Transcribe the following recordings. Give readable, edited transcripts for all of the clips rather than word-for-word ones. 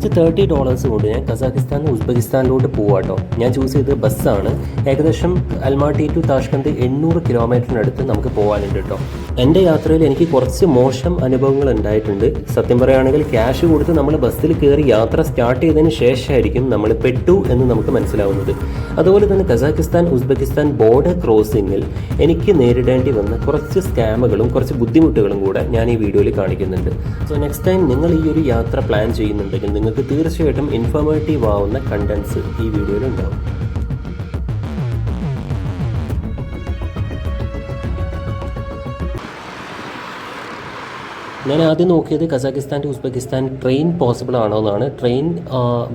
Just $30 കൊണ്ട് ഞാൻ കസാഖിസ്ഥാനിൽ നിന്ന് ഉസ്ബെക്കിസ്ഥാനിലോട്ട് പോവാട്ടോ. ഞാൻ ചൂസ് ചെയ്തത് ബസ്സാണ്. ഏകദേശം അൽമാട്ടി ടു താഷ്കന്ത് 800 കിലോമീറ്ററിനടുത്ത് നമുക്ക് പോകാനുണ്ട് കേട്ടോ. എൻ്റെ യാത്രയിൽ എനിക്ക് കുറച്ച് മോശം അനുഭവങ്ങൾ ഉണ്ടായിട്ടുണ്ട്. സത്യം പറയുകയാണെങ്കിൽ ക്യാഷ് കൊടുത്ത് നമ്മൾ ബസ്സിൽ കയറി യാത്ര സ്റ്റാർട്ട് ചെയ്തതിന് ശേഷമായിരിക്കും നമ്മൾ പെട്ടു എന്ന് നമുക്ക് മനസ്സിലാവുന്നത്. അതുപോലെ തന്നെ കസാഖിസ്ഥാൻ ഉസ്ബെക്കിസ്ഥാൻ ബോർഡർ ക്രോസിങ്ങിൽ എനിക്ക് നേരിടേണ്ടി വന്ന കുറച്ച് സ്കാമുകളും കുറച്ച് ബുദ്ധിമുട്ടുകളും കൂടെ ഞാൻ ഈ വീഡിയോയിൽ കാണിക്കുന്നുണ്ട്. സോ നെക്സ്റ്റ് ടൈം നിങ്ങൾ ഈ ഒരു യാത്ര പ്ലാൻ ചെയ്യുന്നുണ്ടെങ്കിൽ നിങ്ങൾക്ക് തീർച്ചയായിട്ടും ഇൻഫോർമേറ്റീവ് ആവുന്ന കണ്ടൻസ് ഈ വീഡിയോയിൽ ഉണ്ടാവും. ഞാൻ ആദ്യം നോക്കിയത് Kazakhstan to Uzbekistan train possible ആണോ എന്നാണ്. ട്രെയിൻ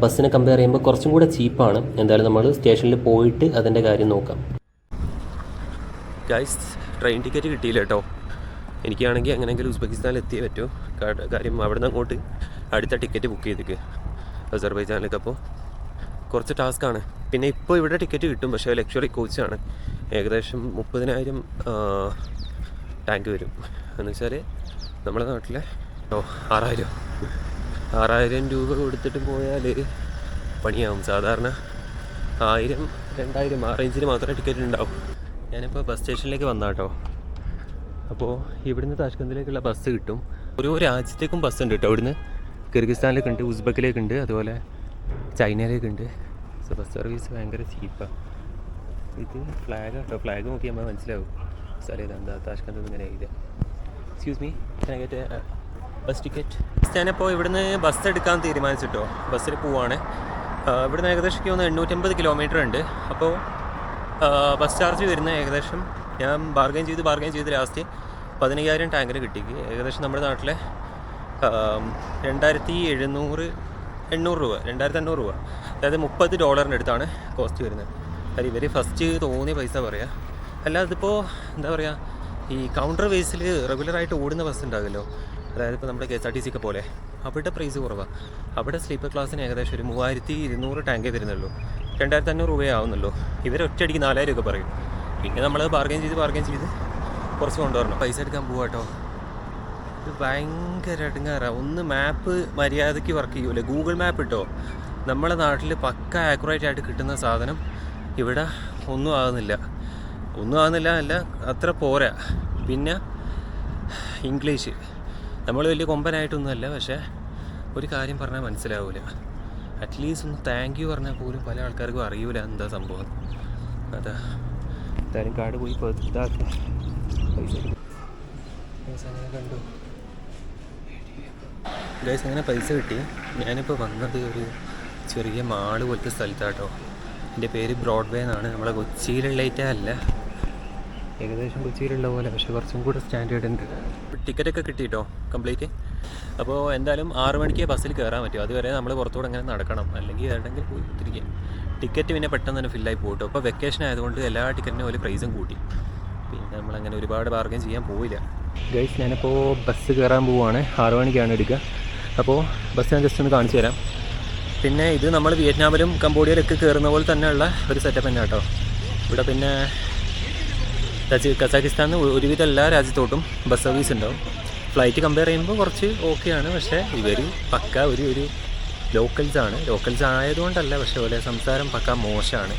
ബസ്സിനെ കമ്പയർ ചെയ്യുമ്പോൾ കുറച്ചും കൂടെ ചീപ്പാണ്. എന്തായാലും നമ്മൾ സ്റ്റേഷനിൽ പോയിട്ട് അതിൻ്റെ കാര്യം നോക്കാം. ഗൈസ്, ട്രെയിൻ ടിക്കറ്റ് കിട്ടിയില്ല കേട്ടോ. എനിക്കാണെങ്കിൽ എങ്ങനെയെങ്കിലും ഉസ്ബെക്കിസ്ഥാനിൽ എത്തിയേ പറ്റൂ. കാര്യം അവിടെ നിന്ന് അങ്ങോട്ട് അടുത്ത ടിക്കറ്റ് ബുക്ക് ചെയ്തിക്ക് അസർബൈജാനിലേക്ക്. അപ്പോൾ കുറച്ച് ടാസ്ക്കാണ്. പിന്നെ ഇപ്പോൾ ഇവിടെ ടിക്കറ്റ് കിട്ടും, പക്ഷേ ലക്ഷറി കോച്ചാണ്. ഏകദേശം 30,000 ടാങ്ക് വരും. എന്ന് വെച്ചാൽ നമ്മുടെ നാട്ടിലെ 6,000 രൂപ കൊടുത്തിട്ട് പോയാൽ പണിയാവും. സാധാരണ 1,000, 2,000 ആ റേഞ്ചിന് മാത്രമേ ടിക്കറ്റ് ഉണ്ടാവും. ഞാനിപ്പോൾ ബസ് സ്റ്റേഷനിലേക്ക് വന്നാട്ടോ. അപ്പോൾ ഇവിടുന്ന് താഷ്കന്തിലേക്കുള്ള ബസ് കിട്ടും. ഓരോ രാജ്യത്തേക്കും ബസ് ഉണ്ട് കേട്ടോ. ഇവിടുന്ന് കിർഗിസ്ഥാനിലേക്കുണ്ട്, ഉസ്ബെക്കിലേക്കുണ്ട്, അതുപോലെ ചൈനയിലേക്കുണ്ട്. സോ ബസ് സർവീസ് ഭയങ്കര ചീപ്പാണ്. ഇത് ഫ്ലാഗ് കേട്ടോ. ഫ്ലാഗ് നോക്കി നമ്മൾ മനസ്സിലാവും സ്ഥലം ഇതെന്താ താഷ്കന്ത് ഇങ്ങനെ എഴുതുക. Excuse me, bus ticket. ഞാനിപ്പോൾ ഇവിടുന്ന് ബസ് എടുക്കാൻ തീരുമാനിച്ചിട്ടോ. ബസ്സിൽ പോവാണ്. ഇവിടുന്ന് ഏകദേശം 850 കിലോമീറ്റർ ഉണ്ട്. അപ്പോൾ ബസ് ചാർജ് വരുന്ന ഏകദേശം ഞാൻ ബാർഗൈൻ ചെയ്ത് ലാസ്റ്റ് 15,000 ടാങ്കിന് കിട്ടി. ഏകദേശം നമ്മുടെ നാട്ടിലെ 2,800 രൂപ, 2,500 രൂപ, അതായത് $30 അടുത്താണ് കോസ്റ്റ് വരുന്നത്. അത് ഇവർ ഫസ്റ്റ് തോന്നിയ പൈസ പറയാം. അല്ലാതെ ഇതിപ്പോൾ എന്താ പറയുക, ഈ കൗണ്ടർ ബേസിൽ റെഗുലറായിട്ട് ഓടുന്ന ബസ് ഉണ്ടാകുമല്ലോ, അതായത് ഇപ്പോൾ നമ്മുടെ KSRTC ഒക്കെ പോലെ, അവിടെ പ്രൈസ് കുറവാണ്. അവിടെ സ്ലീപ്പർ ക്ലാസ്സിന് ഏകദേശം ഒരു 3,200 ടാങ്കേ തരുന്നുള്ളൂ. 2,500 രൂപയേ ആവുന്നുള്ളൂ. ഇവർ ഒറ്റയടിക്ക് 4,000 രൂപ പറയും. പിന്നെ നമ്മൾ ബാർഗൈൻ ചെയ്ത് കുറച്ച് കൊണ്ടുവരണം. പൈസ എടുക്കാൻ പോവാട്ടോ. ഇത് ഭയങ്കര ഇടങ്ങാറാണ്. ഒന്ന് മാപ്പ് മര്യാദയ്ക്ക് വർക്ക് ചെയ്യൂല. ഗൂഗിൾ മാപ്പ് ഇട്ടോ, നമ്മളെ നാട്ടിൽ പക്ക ആക്യുറേറ്റ് ആയിട്ട് കിട്ടുന്ന സാധനം ഇവിടെ ഒന്നും ആകുന്നില്ല അല്ല, അത്ര പോരാ. പിന്നെ ഇംഗ്ലീഷ് നമ്മൾ വലിയ കൊമ്പനായിട്ടൊന്നുമല്ല, പക്ഷേ ഒരു കാര്യം പറഞ്ഞാൽ മനസ്സിലാവില്ല. അറ്റ്ലീസ്റ്റ് ഒന്ന് താങ്ക് യു പറഞ്ഞാൽ പോലും പല ആൾക്കാർക്കും അറിയൂല എന്താ സംഭവം. അതാ എന്തായാലും കാർഡ് പോയി ഇതാക്കുക. പൈസ അങ്ങനെ കണ്ടു ഗൈസ്. അങ്ങനെ പൈസ കിട്ടി. ഞാനിപ്പോൾ വന്നത് ഒരു ചെറിയ മാള് പോലത്തെ സ്ഥലത്താട്ടോ. എൻ്റെ പേര് ബ്രോഡ്വേ എന്നാണ്. നമ്മളെ കൊച്ചിയിലുള്ളേറ്റ അല്ല, ഏകദേശം കൊച്ചിയിലുള്ള പോലെ, പക്ഷേ കുറച്ചും കൂടെ സ്റ്റാൻഡേർഡ് ഉണ്ട്. ടിക്കറ്റൊക്കെ കിട്ടിയിട്ടോ കംപ്ലീറ്റ്. അപ്പോൾ എന്തായാലും 6 മണിക്ക് ബസ്സിൽ കയറാൻ പറ്റും. അതുവരെ നമ്മൾ പുറത്തുകൂടെ അങ്ങനെ നടക്കണം, അല്ലെങ്കിൽ എവിടെയെങ്കിലും പോയി തിരിക്കുക. ടിക്കറ്റ് പിന്നെ പെട്ടെന്ന് തന്നെ ഫില്ലായി പോകട്ടോ. അപ്പോൾ വെക്കേഷൻ ആയതുകൊണ്ട് എല്ലാ ടിക്കറ്റിനും ഒരു പ്രൈസും കൂട്ടി. പിന്നെ നമ്മളങ്ങനെ ഒരുപാട് ബാർഗൈൻ ചെയ്യാൻ പോയില്ല. ഗൈസ്, ഞാനിപ്പോൾ ബസ് കയറാൻ പോവുകയാണ്. 6 മണിക്കാണ് എടുക്കുക. അപ്പോൾ ബസ് ഞാൻ ജസ്റ്റ് ഒന്ന് കാണിച്ചു തരാം. പിന്നെ ഇത് നമ്മൾ വിയറ്റ്നാമിലും കംബോഡിയയിലൊക്കെ കയറുന്ന പോലെ തന്നെയുള്ള ഒരു സെറ്റപ്പ് തന്നെ കേട്ടോ. ഇവിടെ പിന്നെ കസാഖിസ്ഥാനിൽ ഒരുവിധം എല്ലാ രാജ്യത്തോട്ടും ബസ് സർവീസ് ഉണ്ടാവും. ഫ്ലൈറ്റ് കമ്പയർ ചെയ്യുമ്പോൾ കുറച്ച് ഓക്കെയാണ്, പക്ഷേ ഇവർ പക്ക ഒരു ലോക്കൽസ് ആയതുകൊണ്ടല്ല, പക്ഷേ പോലെ സംസാരം പക്ക മോശമാണ്.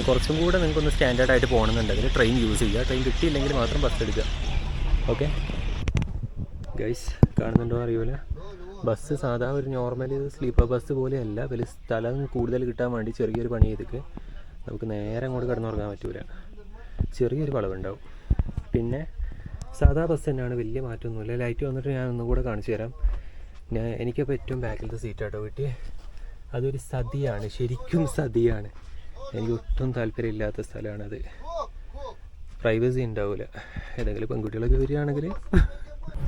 കുറച്ചും കൂടെ നിങ്ങൾക്കൊന്ന് സ്റ്റാൻഡേർഡായിട്ട് പോകണമെന്നുണ്ടെങ്കിൽ ട്രെയിൻ യൂസ് ചെയ്യുക. ട്രെയിൻ കിട്ടിയില്ലെങ്കിൽ മാത്രം ബസ് എടുക്കുക. ഓക്കെ ഗൈസ്, കാണുന്നുണ്ടോ അറിയൂല. ബസ് സാധാ ഒരു നോർമൽ സ്ലീപ്പർ ബസ് പോലെയല്ല. വലിയ സ്ഥലം കൂടുതൽ കിട്ടാൻ വേണ്ടി ചെറിയൊരു പണി ചെയ്തിട്ട് നമുക്ക് നേരെ അങ്ങോട്ട് കിടന്നുറങ്ങാൻ പറ്റൂല. ചെറിയൊരു വളവുണ്ടാവും. പിന്നെ സാധാ ബസ് തന്നെയാണ്, വലിയ മാറ്റമൊന്നുമില്ല. ലൈറ്റ് വന്നിട്ട് ഞാൻ ഒന്നും കൂടെ കാണിച്ചു തരാം. എനിക്കപ്പോൾ ഏറ്റവും ബാക്കിലത്തെ സീറ്റാട്ടോ കിട്ടി. അതൊരു സതിയാണ്, ശരിക്കും സതിയാണ്. എനിക്ക് ഒട്ടും താല്പര്യമില്ലാത്ത സ്ഥലമാണത്. പ്രൈവസി ഉണ്ടാവില്ല. ഏതെങ്കിലും പെൺകുട്ടികളൊക്കെ വരികയാണെങ്കിൽ.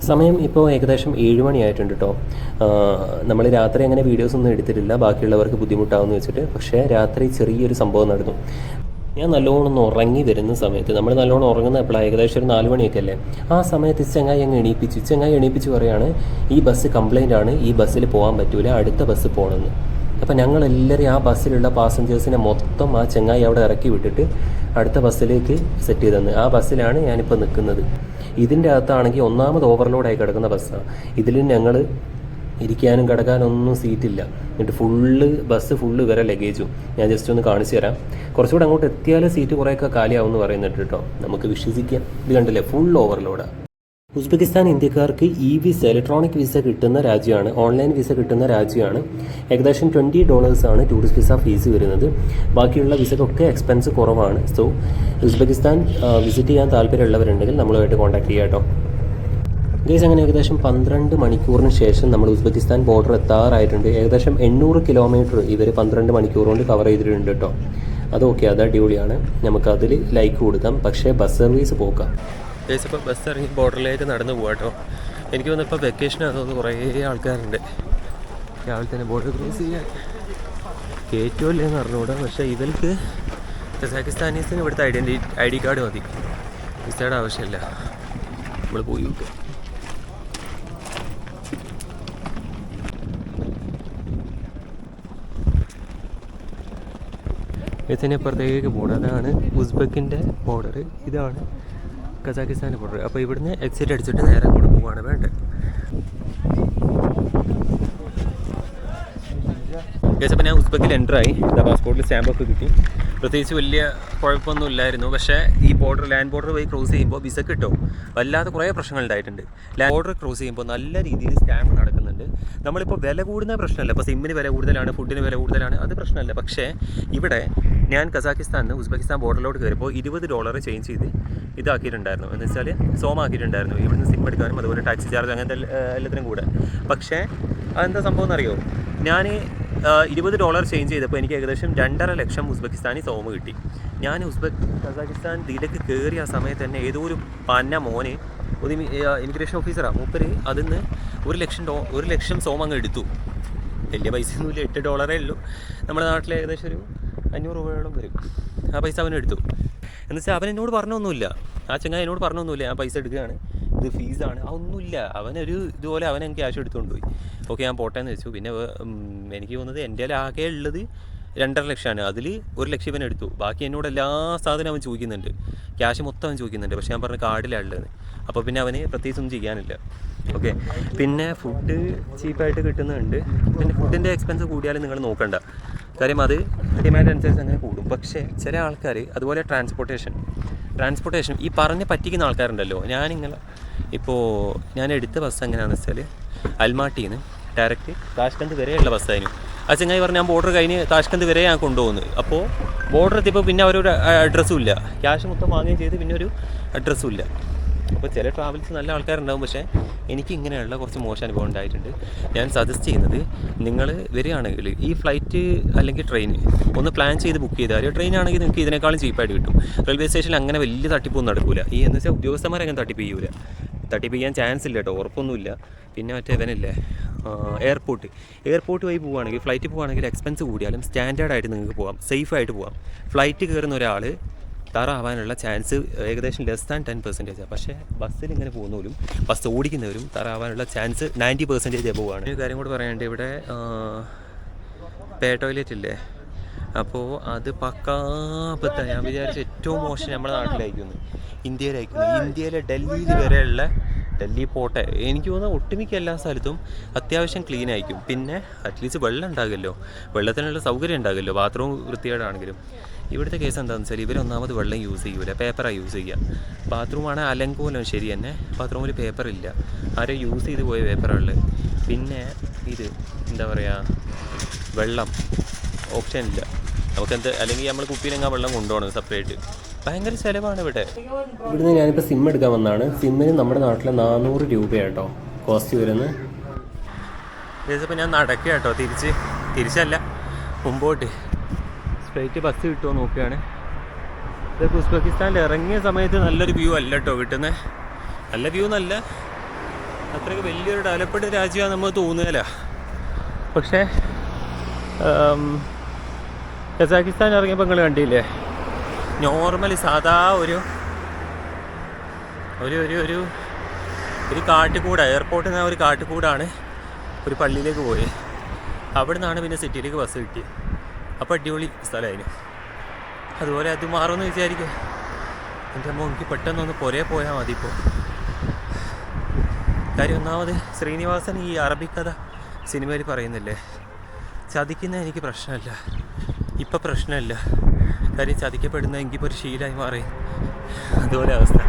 സമയം ഇപ്പോൾ ഏകദേശം 7 മണിയായിട്ടുണ്ട് കേട്ടോ. നമ്മൾ രാത്രി അങ്ങനെ വീഡിയോസ് ഒന്നും എടുത്തിട്ടില്ല, ബാക്കിയുള്ളവർക്ക് ബുദ്ധിമുട്ടാവുമെന്ന് വെച്ചിട്ട്. പക്ഷേ രാത്രി ചെറിയൊരു സംഭവം നടന്നു. ഞാൻ നല്ലോണം ഉറങ്ങി വരുന്ന സമയത്ത്, നമ്മൾ നല്ലോണം ഉറങ്ങുന്ന എപ്പോഴാണ്, ഏകദേശം ഒരു 4 മണിയൊക്കെ അല്ലേ, ആ സമയത്ത് ചെങ്ങായി എണീപ്പിച്ചു പറയുകയാണ്, ഈ ബസ് കംപ്ലൈൻ്റ് ആണ്, ഈ ബസ്സിൽ പോകാൻ പറ്റൂല, അടുത്ത ബസ് പോകണമെന്ന്. അപ്പോൾ ഞങ്ങളെല്ലാവരും ആ ബസ്സിലുള്ള പാസഞ്ചേഴ്സിനെ മൊത്തം ആ ചെങ്ങായി അവിടെ ഇറക്കി വിട്ടിട്ട് അടുത്ത ബസ്സിലേക്ക് സെറ്റ് ചെയ്തെന്ന്. ആ ബസ്സിലാണ് ഞാനിപ്പോൾ നിൽക്കുന്നത്. ഇതിൻ്റെ അകത്താണെങ്കിൽ ഒന്നാമത് ഓവർലോഡായി കിടക്കുന്ന ബസ്സാണ്. ഇതിൽ ഞങ്ങൾ ഇരിക്കാനും കിടക്കാനും ഒന്നും സീറ്റില്ല. എന്നിട്ട് ബസ് ഫുള്ള് വരെ ലഗേജും. ഞാൻ ജസ്റ്റ് ഒന്ന് കാണിച്ചു തരാം. കുറച്ചുകൂടെ അങ്ങോട്ട് എത്തിയാലേ സീറ്റ് കുറേയൊക്കെ കാലിയാവും എന്ന് പറയുന്നുണ്ട് കേട്ടോ. നമുക്ക് വിശ്വസിക്കാം. ഇത് കണ്ടില്ലേ, ഫുൾ ഓവർലോഡാണ്. ഉസ്ബെക്കിസ്ഥാൻ ഇന്ത്യക്കാർക്ക് വിസ, ഇലക്ട്രോണിക് വിസ കിട്ടുന്ന രാജ്യമാണ്, ഓൺലൈൻ വിസ കിട്ടുന്ന രാജ്യമാണ്. ഏകദേശം $20 ആണ് ടൂറിസ്റ്റ് വിസ ഫീസ് വരുന്നത്. ബാക്കിയുള്ള വിസക്കൊക്കെ എക്സ്പെൻസ് കുറവാണ്. സോ ഉസ്ബെക്കിസ്ഥാൻ വിസിറ്റ് ചെയ്യാൻ താല്പര്യമുള്ളവരുണ്ടെങ്കിൽ നമ്മളുമായിട്ട് കോൺടാക്ട് ചെയ്യാം കേട്ടോ. ഗൈസ്, അങ്ങനെ ഏകദേശം 12 മണിക്കൂറിന് ശേഷം നമ്മൾ ഉസ്ബെക്കിസ്ഥാൻ ബോർഡർ എത്താറായിട്ടുണ്ട്. ഏകദേശം 800 കിലോമീറ്റർ ഇവർ 12 മണിക്കൂർ കൊണ്ട് കവർ ചെയ്തിട്ടുണ്ട് കേട്ടോ. അതൊക്കെ അത് അടിപൊളിയാണ്. നമുക്കതിൽ ലൈക്ക് കൊടുക്കാം. പക്ഷേ ബസ് സർവീസ് പോക്കാം. ഗൈസ്, ഇപ്പോൾ ബസ് ഇറങ്ങി ബോർഡറിലേക്ക് നടന്നു പോകാം കേട്ടോ. എനിക്ക് തോന്നുന്നു ഇപ്പോൾ വെക്കേഷനാണ് തോന്നുന്നു, കുറേ ആൾക്കാരുണ്ട് രാവിലെ തന്നെ ബോർഡർ ക്രോസ് ചെയ്യാൻ. കയറ്റുമല്ലേന്ന് അറിഞ്ഞുകൂടാ. പക്ഷേ ഇവർക്ക് കസാക്കിസ്ഥാനീസിന് ഇവിടുത്തെ ID കാർഡ് മതി, വിസയുടെ ആവശ്യമില്ല. നമ്മൾ പോയി നോക്കാം. ഇതിന് പുറത്തേക്ക് ബോർഡർ, അതാണ് ഉസ്ബെക്കിൻ്റെ ബോർഡർ, ഇതാണ് കസാക്കിസ്ഥാൻ്റെ ബോർഡർ. അപ്പോൾ ഇവിടുന്ന് എക്സിറ്റ് അടിച്ചിട്ട് നേരെ അങ്ങോട്ട് പോവുകയാണ് വേണ്ടത്. അപ്പോൾ ഞാൻ ഉസ്ബെക്കിൽ എൻ്ററായി. പാസ്പോർട്ടിൽ സ്റ്റാമ്പൊക്കെ കിട്ടി. പ്രത്യേകിച്ച് വലിയ കുഴപ്പമൊന്നും ഇല്ലായിരുന്നു. പക്ഷേ ഈ ലാൻഡ് ബോർഡർ വഴി ക്രോസ് ചെയ്യുമ്പോൾ വിസ കിട്ടും. വല്ലാതെ കുറേ പ്രശ്നങ്ങൾ ഉണ്ടായിട്ടുണ്ട്. ലാൻഡ് ബോർഡർ ക്രോസ് ചെയ്യുമ്പോൾ നല്ല രീതിയിൽ സ്കാം നടക്കുന്നുണ്ട്. നമ്മളിപ്പോൾ വില കൂടുന്ന പ്രശ്നമല്ല. ഇപ്പോൾ സിമ്മിന് വില കൂടുതലാണ്, ഫുഡിന് വില കൂടുതലാണ്, അത് പ്രശ്നമല്ല. പക്ഷേ ഇവിടെ ഞാൻ കസാക്കിസ്ഥാനിൽ ഉസ്ബെക്കിസ്ഥാൻ ബോർഡറിലോട്ട് കയറിയപ്പോൾ $20 ചേഞ്ച് ചെയ്ത് ഇതാക്കിയിട്ടുണ്ടായിരുന്നു. എന്ന് വെച്ചാൽ സോമാക്കിയിട്ടുണ്ടായിരുന്നു. ഇവിടുന്ന് സിം എടുക്കാനും അതുപോലെ ടാക്സി ചാർജ് അങ്ങനത്തെ എല്ലാത്തിനും കൂടെ. പക്ഷേ അതെന്താ സംഭവം എന്നറിയോ? ഞാൻ $20 ചേഞ്ച് ചെയ്തപ്പോൾ എനിക്ക് ഏകദേശം 2.5 ലക്ഷം ഉസ്ബെക്കിസ്ഥാനി സോമ് കിട്ടി. ഞാൻ കസാക്കിസ്ഥാൻ ഇതിലേക്ക് കയറിയ ആ സമയത്ത് തന്നെ ഏതോ ഒരു പന്ന മോന്, ഒരു ഇമിഗ്രേഷൻ ഓഫീസറാണ് മൂപ്പര്, അതിന്ന് 1 ലക്ഷം സോം അങ്ങ് എടുത്തു. വലിയ പൈസയൊന്നുമില്ല, $8 ഉള്ളൂ. നമ്മുടെ നാട്ടിൽ ഏകദേശം ഒരു 500 രൂപയോളം വരും. ആ പൈസ അവനെടുത്തു. എന്ന് വെച്ചാൽ അവൻ എന്നോട് പറഞ്ഞൊന്നുമില്ല, ആ ചങ്ങായി എന്നോട് പറഞ്ഞൊന്നുമില്ല ഞാൻ പൈസ എടുക്കുകയാണ്, ഇത് ഫീസാണ്, അതൊന്നുമില്ല. അവനൊരു ഇതുപോലെ അവൻ ക്യാഷ് എടുത്തുകൊണ്ട് പോയി. ഓക്കെ, ഞാൻ പോട്ടെ എന്ന് വെച്ചു. പിന്നെ എനിക്ക് തോന്നുന്നത് എൻ്റെ ആകെ ഉള്ളത് 2.5 ലക്ഷമാണ്. അതിൽ 1 ലക്ഷം ഇവൻ എടുത്തു. ബാക്കി എന്നോട് എല്ലാ സാധനം അവൻ ചോദിക്കുന്നുണ്ട്, ക്യാഷ് മൊത്തം അവൻ ചോദിക്കുന്നുണ്ട്. പക്ഷേ ഞാൻ പറഞ്ഞ കാർഡിലാണ് ഉള്ളത്. അപ്പോൾ പിന്നെ അവന് പ്രത്യേകിച്ചൊന്നും ചെയ്യാനില്ല. ഓക്കെ, പിന്നെ ഫുഡ് ചീപ്പായിട്ട് കിട്ടുന്നുണ്ട്. പിന്നെ ഫുഡിൻ്റെ എക്സ്പെൻസ് കൂടിയാലും നിങ്ങൾ നോക്കണ്ട, കാര്യം അത് ഡിമാൻഡ് അനുസരിച്ച് അങ്ങനെ കൂടും. പക്ഷേ ചില ആൾക്കാർ, അതുപോലെ ട്രാൻസ്പോർട്ടേഷൻ ഈ പറഞ്ഞ് പറ്റിക്കുന്ന ആൾക്കാരുണ്ടല്ലോ. ഞാൻ എടുത്ത ബസ് എങ്ങനെയാണെന്ന് വെച്ചാൽ അൽമാട്ടിയിൽ നിന്ന് ഡയറക്റ്റ് താഷ്കന്ത് വരെയുള്ള ബസ്സായിരുന്നു. ആ ചങ്ങായി പറഞ്ഞ് ഞാൻ ബോർഡർ കഴിഞ്ഞ് താഷ്കന്ത് വരെ ഞാൻ കൊണ്ടുപോകുന്നത്. അപ്പോൾ ബോർഡർ എത്തിയപ്പോൾ പിന്നെ അവരൊരു അഡ്രസ്സും ഇല്ല, ക്യാഷ് മൊത്തം വാങ്ങുകയും ചെയ്ത് പിന്നെ ഒരു അഡ്രസ്സും ഇല്ല. അപ്പോൾ ചില ട്രാവൽസ് നല്ല ആൾക്കാരുണ്ടാവും. പക്ഷേ എനിക്ക് ഇങ്ങനെയുള്ള കുറച്ച് മോശം അനുഭവം ഉണ്ടായിട്ടുണ്ട്. ഞാൻ സജസ്റ്റ് ചെയ്യുന്നത്, നിങ്ങൾ വരികയാണെങ്കിൽ ഈ ഫ്ലൈറ്റ് അല്ലെങ്കിൽ ട്രെയിൻ ഒന്ന് പ്ലാൻ ചെയ്ത് ബുക്ക് ചെയ്താൽ, ട്രെയിൻ ആണെങ്കിൽ നിങ്ങൾക്ക് ഇതിനേക്കാളും ചീപ്പായിട്ട് കിട്ടും. റെയിൽവേ സ്റ്റേഷനിൽ അങ്ങനെ വലിയ തട്ടിപ്പൊന്നും നടക്കില്ല. എന്ന് വെച്ചാൽ ഉദ്യോഗസ്ഥന്മാരങ്ങനെ തട്ടിപ്പ് ചെയ്യാൻ ചാൻസ് ഇല്ല കേട്ടോ, ഉറപ്പൊന്നുമില്ല. പിന്നെ ഇവനില്ലേ എയർപോർട്ട് വഴി പോവുകയാണെങ്കിൽ, ഫ്ലൈറ്റ് പോവുകയാണെങ്കിൽ എക്സ്പെൻസ് കൂടിയാലും സ്റ്റാൻഡേർഡായിട്ട് നിങ്ങൾക്ക് പോകാം, സേഫായിട്ട് പോകാം. ഫ്ലൈറ്റ് കയറുന്ന ഒരാൾ തറാവാനുള്ള ചാൻസ് ഏകദേശം less than 10%. പക്ഷേ ബസ്സിൽ ഇങ്ങനെ പോകുന്നവരും ബസ് ഓടിക്കുന്നവരും തറാവാനുള്ള ചാൻസ് 90% എബോവാണ്. ഒരു കാര്യം കൂടി പറയാനുണ്ട്, ഇവിടെ ടോയ്ലറ്റ് ഇല്ലേ, അപ്പോൾ അത് പക്കാപ്പത്ത. ഞാൻ വിചാരിച്ച ഏറ്റവും മോശം നമ്മുടെ നാട്ടിലായിരിക്കുന്നു, ഇന്ത്യയിലെ ഡൽഹിയിൽ വരെയുള്ള ഡൽഹി പോട്ടെ, എനിക്ക് തോന്നുന്നത് ഒട്ടുമിക്ക എല്ലാ സ്ഥലത്തും അത്യാവശ്യം ക്ലീൻ ആയിരിക്കും. പിന്നെ അറ്റ്ലീസ്റ്റ് വെള്ളം ഉണ്ടാകുമല്ലോ, വെള്ളത്തിനുള്ള സൗകര്യം ഉണ്ടാകുമല്ലോ, ബാത്റൂം വൃത്തികേടാണെങ്കിലും. ഇവിടുത്തെ കേസ് എന്താണെന്ന് വെച്ചാൽ ഇവരൊന്നാമത് വെള്ളം യൂസ് ചെയ്യൂല, പേപ്പറാണ് യൂസ് ചെയ്യുക. ബാത്റൂമാണ് അലങ്കോലം ശരി തന്നെ, ബാത്റൂമിൽ പേപ്പറില്ല, ആരും യൂസ് ചെയ്ത് പോയ പേപ്പറുള്ളത്. പിന്നെ ഇത് എന്താ പറയുക, വെള്ളം ഓപ്ഷൻ ഇല്ല നമുക്കെന്ത്, അല്ലെങ്കിൽ നമ്മൾ കുപ്പിയിലെങ്ങാ വെള്ളം കൊണ്ടുപോകണം സെപ്പറേറ്റ്. ഭയങ്കര ചിലവാണ് ഇവിടുന്ന് ഞാനിപ്പോൾ സിം എടുക്കാൻ വന്നതാണ്. സിമ്മിന് നമ്മുടെ നാട്ടിൽ 400 രൂപയാട്ടോ കോസ്റ്റ് വരുന്നത്. ഇതിപ്പോൾ ഞാൻ നടക്കുക കേട്ടോ, തിരിച്ചല്ല മുമ്പോട്ട് സ്ട്രൈറ്റ് ബസ് കിട്ടുമോ നോക്കുകയാണ്. ഇതൊക്കെ ഉസ്ബെക്കിസ്ഥാനിൽ ഇറങ്ങിയ സമയത്ത് നല്ലൊരു വ്യൂ അല്ല കേട്ടോ കിട്ടുന്നത്. നല്ല വ്യൂ എന്നല്ല, അത്രയ്ക്ക് വലിയൊരു ഡെവലപ്ഡ് രാജ്യമാണ് നമ്മൾ തോന്നുകയില്ല. പക്ഷേ കസാക്കിസ്ഥാൻ ഇറങ്ങിയപ്പോൾ നിങ്ങൾ കണ്ടില്ലേ, നോർമലി സാധാ ഒരു കാട്ടുകൂടാണ്. എയർപോർട്ടിൽ നിന്ന് ഒരു കാട്ടുകൂടാണ് ഒരു പള്ളിയിലേക്ക് പോയി. അവിടെ നിന്നാണ് പിന്നെ സിറ്റിയിലേക്ക് ബസ് കിട്ടിയത്. അപ്പോൾ അടിപൊളി സ്ഥലമായിരുന്നു. അതുപോലെ അത് മാറുമെന്ന് വിചാരിക്കുക. എൻ്റെ അമ്മ എനിക്ക് പെട്ടെന്നൊന്ന് പുറകെ പോയാൽ മതി ഇപ്പോൾ. കാര്യം ഒന്നാമത് ശ്രീനിവാസൻ ഈ അറബിക്കഥ സിനിമയിൽ പറയുന്നില്ലേ, ചതിക്കുന്ന എനിക്ക് പ്രശ്നമല്ല, ഇപ്പം പ്രശ്നമില്ല, കാര്യം ചതിക്കപ്പെടുന്ന എനിക്കിപ്പോൾ ഒരു ശീലമായി മാറി. അതുപോലെ അവസ്ഥ.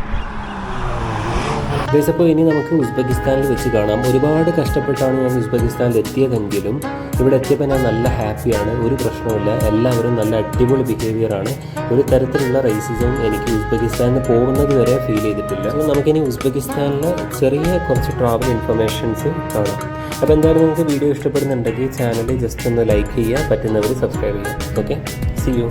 അപ്പോൾ ഇനി നമുക്ക് ഉസ്ബെക്കിസ്ഥാനിൽ വെച്ച് കാണാം. ഒരുപാട് കഷ്ടപ്പെട്ടാണ് ഞാൻ ഉസ്ബെക്കിസ്ഥാനിൽ എത്തിയതെങ്കിലും ഇവിടെ എത്തിയപ്പോൾ ഞാൻ നല്ല ഹാപ്പിയാണ്. ഒരു പ്രശ്നമില്ല, എല്ലാവരും നല്ല അടിപൊളി ബിഹേവിയറാണ്. ഒരു തരത്തിലുള്ള റേസിസം എനിക്ക് ഉസ്ബെക്കിസ്ഥാനിൽ പോകുന്നത് വരെ ഫീൽ ചെയ്തിട്ടില്ല. അപ്പോൾ നമുക്കിനി ഉസ്ബെക്കിസ്ഥാനിലെ ചെറിയ കുറച്ച് ട്രാവൽ ഇൻഫർമേഷൻസ് കാണാം. അപ്പോൾ എന്തായാലും നിങ്ങൾക്ക് വീഡിയോ ഇഷ്ടപ്പെടുന്നുണ്ടെങ്കിൽ ചാനൽ ജസ്റ്റ് ഒന്ന് ലൈക്ക് ചെയ്യുക, പറ്റുന്നവർ സബ്സ്ക്രൈബ് ചെയ്യുക. Okay, see U.